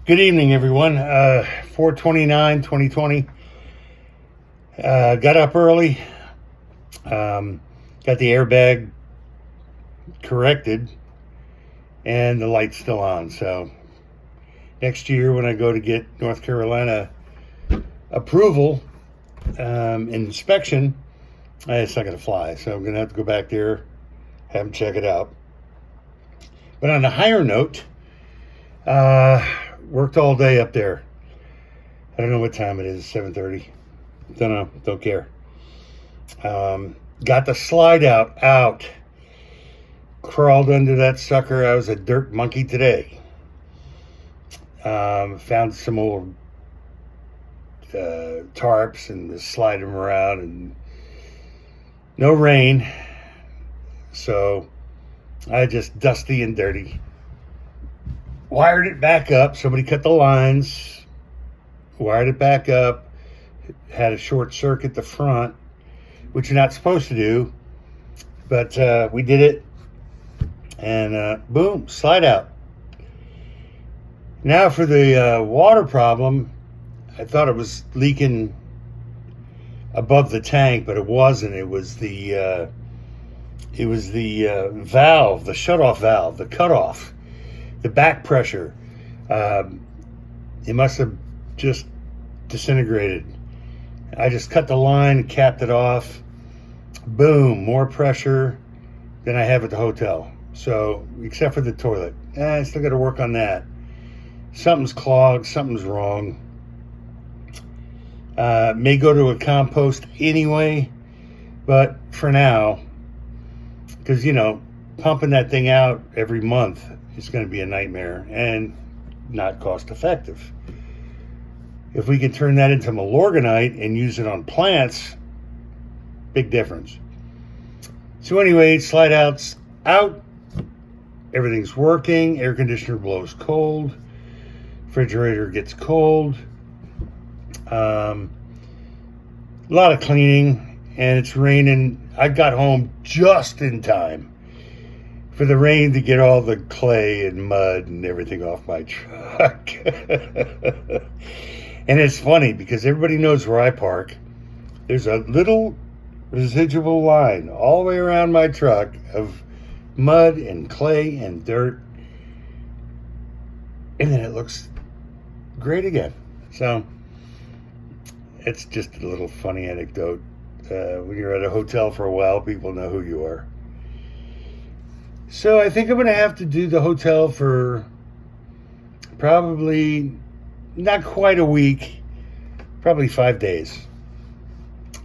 Good evening, everyone. 4/29/2020. Got up early. Got the airbag corrected, and the light's still on. So next year, when I go to get North Carolina approval, inspection, it's not going to fly. So I'm going to have to go back there, have them check it out. But on a higher note, worked all day up there. I don't know what time it is, 7:30. Don't know, don't care. Got the slide out. Crawled under that sucker. I was a dirt monkey today. Found some old tarps and just slide them around, and no rain. So I just dusty and dirty. Wired it back up. Somebody cut the lines. Wired it back up. Had a short circuit the front, which you're not supposed to do. But we did it. And boom, slide out. Now for the water problem, I thought it was leaking above the tank, but it wasn't. It was the valve, the shutoff valve, the cutoff. The back pressure, it must have just disintegrated. I just cut the line, capped it off. Boom, more pressure than I have at the hotel. So, except for the toilet. I still got to work on that. Something's clogged, something's wrong. May go to a compost anyway, but for now, because, pumping that thing out every month, it's going to be a nightmare and not cost effective. If we can turn that into Milorganite and use it on plants, big difference. So anyway, slide outs out. Everything's working. Air conditioner blows cold. Refrigerator gets cold. A lot of cleaning, and it's raining. I got home just in time for the rain to get all the clay and mud and everything off my truck. And it's funny because everybody knows where I park. There's a little residual line all the way around my truck of mud and clay and dirt. And then it looks great again. So it's just a little funny anecdote. When you're at a hotel for a while, people know who you are. So I think I'm going to have to do the hotel for probably not quite a week, probably 5 days.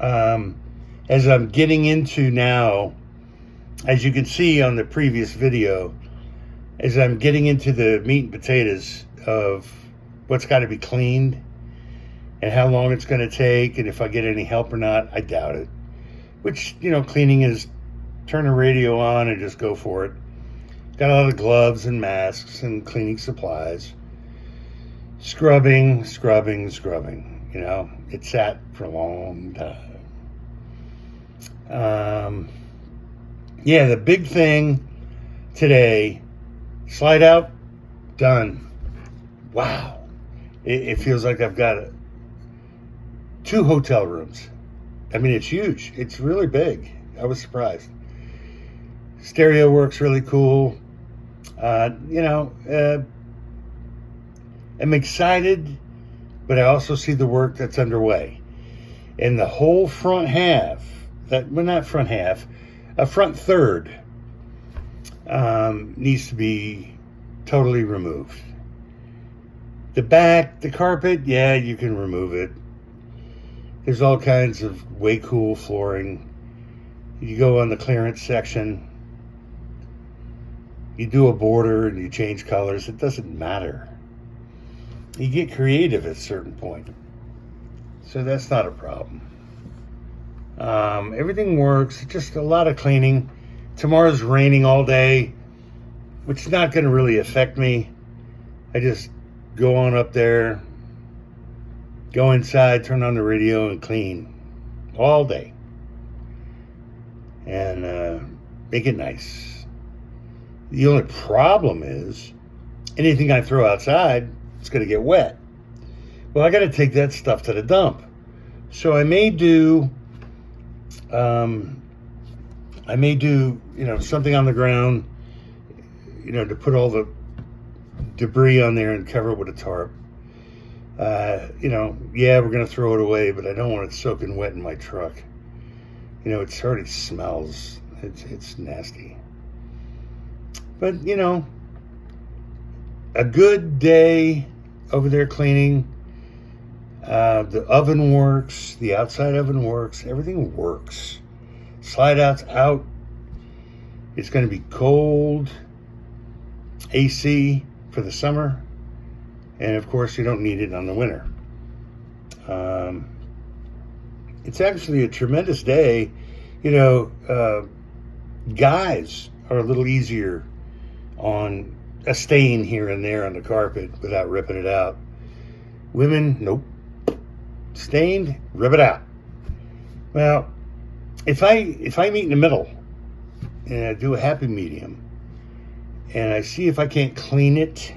As I'm getting into now, as you can see on the previous video, as I'm getting into the meat and potatoes of what's got to be cleaned and how long it's going to take and if I get any help or not, I doubt it. Which, cleaning is turn the radio on and just go for it. Got a lot of gloves and masks and cleaning supplies. Scrubbing. It sat for a long time. The big thing today, slide out, done. Wow. It feels like I've got 2 hotel rooms. I mean, it's huge. It's really big. I was surprised. Stereo works really cool. I'm excited, but I also see the work that's underway. And the whole front half, a front third, needs to be totally removed. The back, the carpet, yeah, you can remove it. There's all kinds of way cool flooring. You go on the clearance section, you do a border and you change colors. It doesn't matter. You get creative at a certain point. So that's not a problem. Everything works. Just a lot of cleaning. Tomorrow's raining all day, which is not going to really affect me. I just go on up there, go inside, turn on the radio, and clean all day. And make it nice. The only problem is anything I throw outside it's going to get wet. Well, I got to take that stuff to the dump. So I may do, something on the ground, to put all the debris on there and cover it with a tarp. We're going to throw it away, but I don't want it soaking wet in my truck. It already smells. It's nasty. But, a good day over there cleaning. The oven works. The outside oven works. Everything works. Slide outs out. It's going to be cold. AC for the summer. And of course, you don't need it on the winter. It's actually a tremendous day. Guys are a little easier on a stain here and there on the carpet without ripping it out. Women, nope. Stained, rip it out. Well, if I meet in the middle and I do a happy medium and I see if I can't clean it,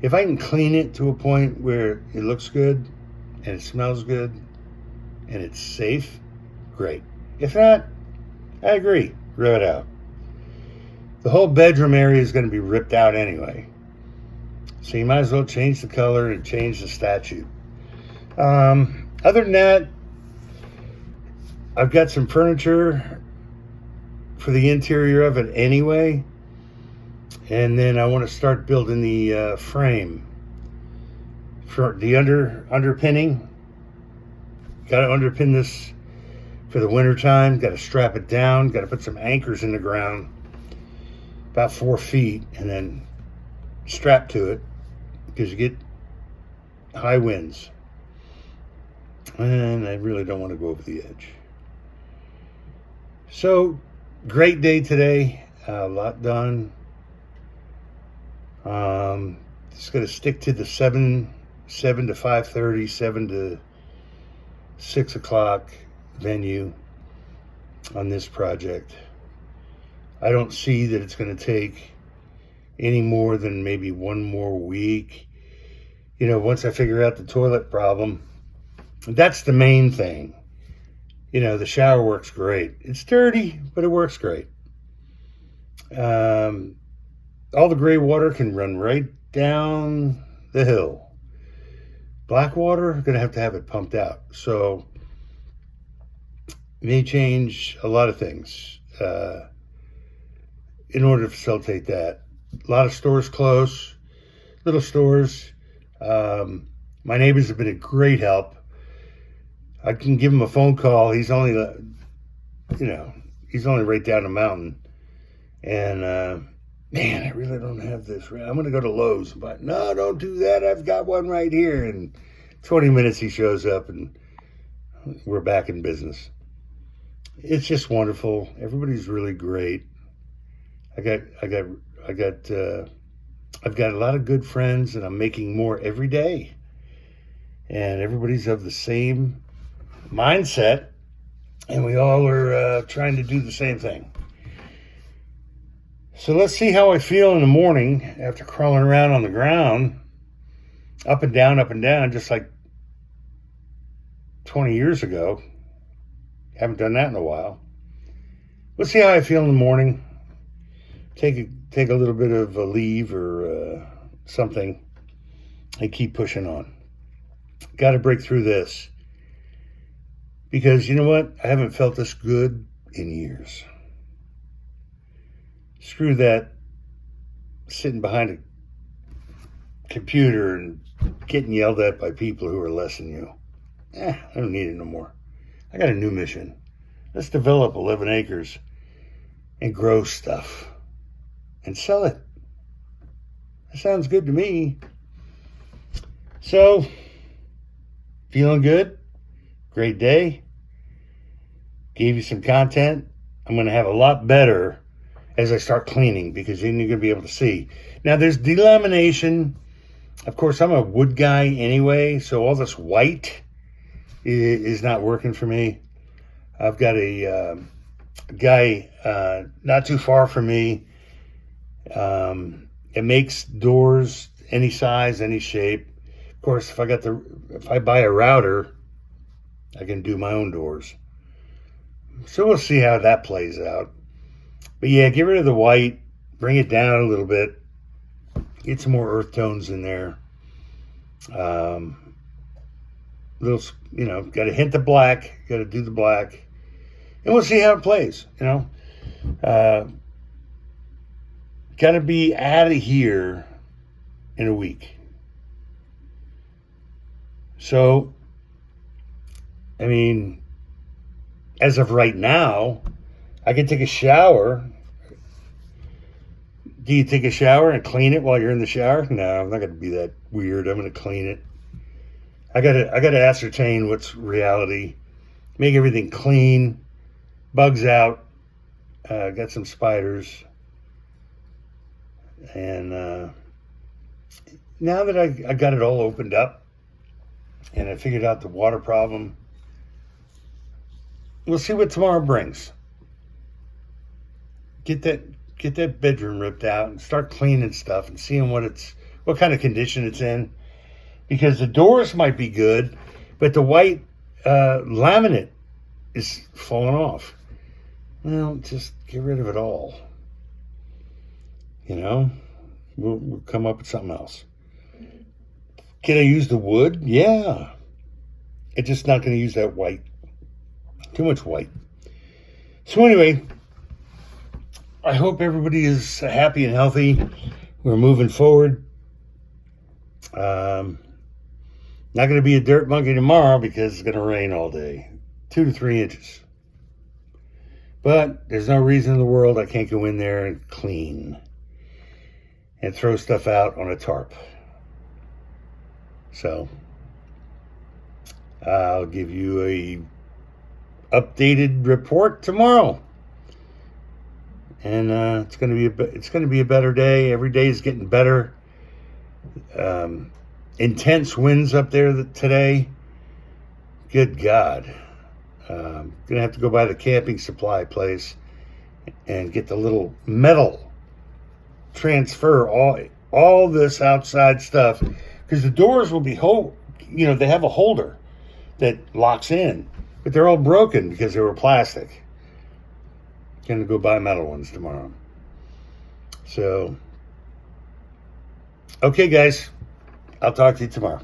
if I can clean it to a point where it looks good and it smells good and it's safe, great. If not, I agree, rip it out. The whole bedroom area is going to be ripped out anyway. So you might as well change the color and change the statute. Other than that, I've got some furniture for the interior of it anyway. And then I want to start building the frame for the underpinning. Got to underpin this for the winter time. Got to strap it down. Got to put some anchors in the ground about 4 feet and then strap to it because you get high winds. And I really don't want to go over the edge. So, great day today. A lot done. Just going to stick to the 7 to 5:30, 7 to 6 o'clock venue on this project. I don't see that it's going to take any more than maybe one more week. Once I figure out the toilet problem, that's the main thing. The shower works great. It's dirty, but it works great. All the gray water can run right down the hill. Black water, going to have it pumped out. So, may change a lot of things in order to facilitate that. A lot of stores close, little stores. My neighbors have been a great help. I can give him a phone call. He's only, right down the mountain. And, man, I really don't have this. I'm going to go to Lowe's. But no, don't do that. I've got one right here. And 20 minutes he shows up and we're back in business. It's just wonderful. Everybody's really great. I've got a lot of good friends and I'm making more every day. And everybody's of the same mindset, and we all are trying to do the same thing. So let's see how I feel in the morning after crawling around on the ground, up and down, just like 20 years ago. Haven't done that in a while. Let's see how I feel in the morning. Take a little bit of a leave or something and keep pushing on. Got to break through this. Because you know what? I haven't felt this good in years. Screw that sitting behind a computer and getting yelled at by people who are less than you. I don't need it no more. I got a new mission. Let's develop 11 acres and grow stuff and sell it. That sounds good to me. So, feeling good? Great day. Gave you some content. I'm going to have a lot better as I start cleaning because then you're going to be able to see. Now, there's delamination. Of course, I'm a wood guy anyway, so all this white is not working for me. I've got a guy not too far from me. It makes doors any size, any shape. Of course, if I buy a router, I can do my own doors. So we'll see how that plays out. But yeah, get rid of the white, bring it down a little bit, get some more earth tones in there. Little, got to hint the black, got to do the black, and we'll see how it plays. Got to be out of here in a week. So, I mean, as of right now, I can take a shower. Do you take a shower and clean it while you're in the shower? No, I'm not going to be that weird. I'm going to clean it. I gotta ascertain what's reality. Make everything clean. Bugs out. Got some spiders. And now that I got it all opened up and I figured out the water problem, we'll see what tomorrow brings. Get that bedroom ripped out and start cleaning stuff and seeing what kind of condition it's in. Because the doors might be good, but the white laminate is falling off. Well, just get rid of it all. We'll come up with something else. Can I use the wood? Yeah. It's just not going to use that white. Too much white. So anyway, I hope everybody is happy and healthy. We're moving forward. Not going to be a dirt monkey tomorrow because it's going to rain all day. 2 to 3 inches. But there's no reason in the world I can't go in there and clean and throw stuff out on a tarp. So I'll give you a updated report tomorrow. And it's going to be a better day. Every day is getting better. Intense winds up there today. Good God. Gonna have to go by the camping supply place and get the little metal transfer all this outside stuff, because the doors will be they have a holder that locks in, but they're all broken because they were plastic. Gonna go buy metal ones tomorrow. So, okay, guys. I'll talk to you tomorrow.